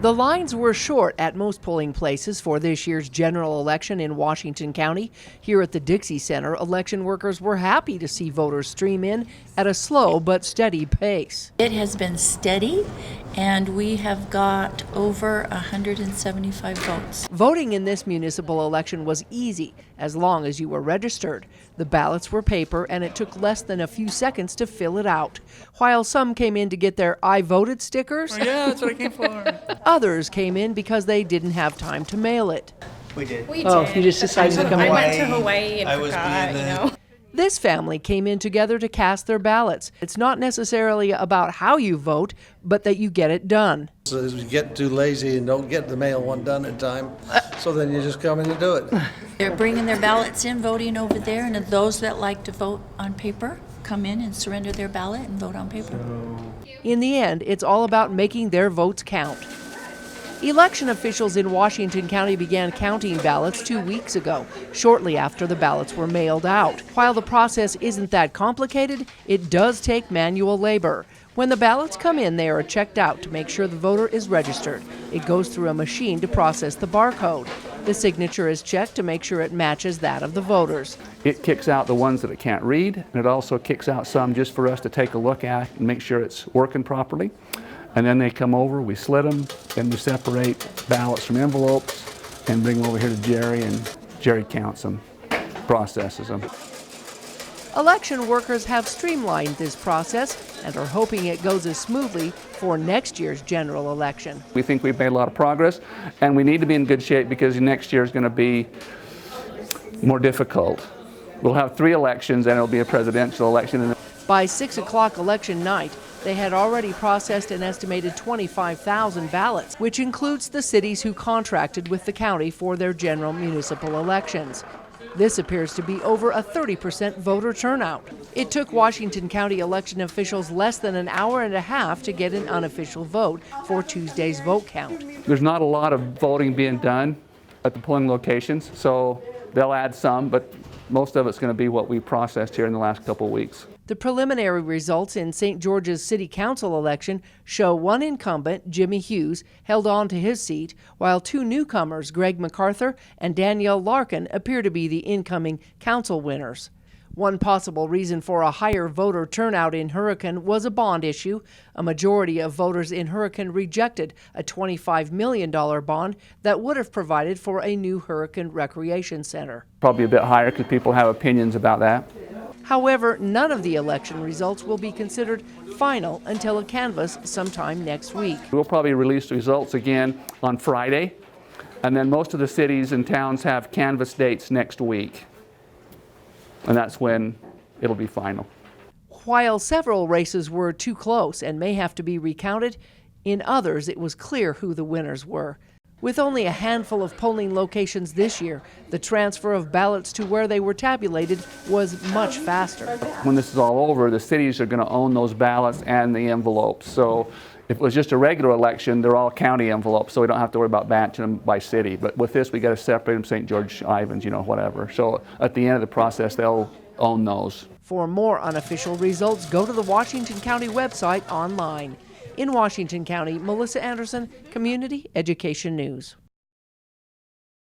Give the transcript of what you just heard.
The lines were short at most polling places for this year's general election in Washington County. Here at the Dixie Center, election workers were happy to see voters stream in at a slow but steady pace. It has been steady, and we have got over 175 votes. Voting in this municipal election was easy as long as you were registered. The ballots were paper, and it took less than a few seconds to fill it out. While some came in to get their I voted stickers, Oh, yeah, that's what I came for. others came in because they didn't have time to mail it. We did. We Oh, did. you just decided to come I in. went to Hawaii and I was forgot, being you know. This family came in together to cast their ballots. It's not necessarily about how you vote, but that you get it done. So as we get too lazy and don't get the mail one done in time, so then you just come in and do it. They're bringing their ballots in, voting over there, and those that like to vote on paper come in and surrender their ballot and vote on paper. In the end, it's all about making their votes count. Election officials in Washington County began counting ballots 2 weeks ago, shortly after the ballots were mailed out. While the process isn't that complicated, it does take manual labor. When the ballots come in, they are checked out to make sure the voter is registered. It goes through a machine to process the barcode. The signature is checked to make sure it matches that of the voters. It kicks out the ones that it can't read, and it also kicks out some just for us to take a look at and make sure it's working properly. And then they come over, we slit them, and we separate ballots from envelopes and bring them over here to Jerry, and Jerry counts them, processes them. Election workers have streamlined this process and are hoping it goes as smoothly for next year's general election. We think we've made a lot of progress, and we need to be in good shape because next year is going to be more difficult. We'll have 3 elections, and it'll be a presidential election. By 6 o'clock election night, they had already processed an estimated 25,000 ballots, which includes the cities who contracted with the county for their general municipal elections. This appears to be over a 30% voter turnout. It took Washington County election officials less than an hour and a half to get an unofficial vote for Tuesday's vote count. There's not a lot of voting being done at the polling locations, so they'll add some, but most of it's going to be what we processed here in the last couple of weeks. The preliminary results in St. George's City Council election show one incumbent, Jimmy Hughes, held on to his seat, while 2 newcomers, Greg MacArthur and Danielle Larkin, appear to be the incoming council winners. One possible reason for a higher voter turnout in Hurricane was a bond issue. A majority of voters in Hurricane rejected a $25 million bond that would have provided for a new Hurricane Recreation Center. Probably a bit higher because people have opinions about that. However, none of the election results will be considered final until a canvass sometime next week. We'll probably release the results again on Friday, and then most of the cities and towns have canvass dates next week, and that's when it'll be final. While several races were too close and may have to be recounted, in others it was clear who the winners were. With only a handful of polling locations this year, the transfer of ballots to where they were tabulated was much faster. When this is all over, the cities are going to own those ballots and the envelopes. So if it was just a regular election, they're all county envelopes, so we don't have to worry about batching them by city. But with this, we got to separate them, St. George, Ivans, you know, whatever. So at the end of the process, they'll own those. For more unofficial results, go to the Washington County website online. In Washington County, Melissa Anderson, Community Education News.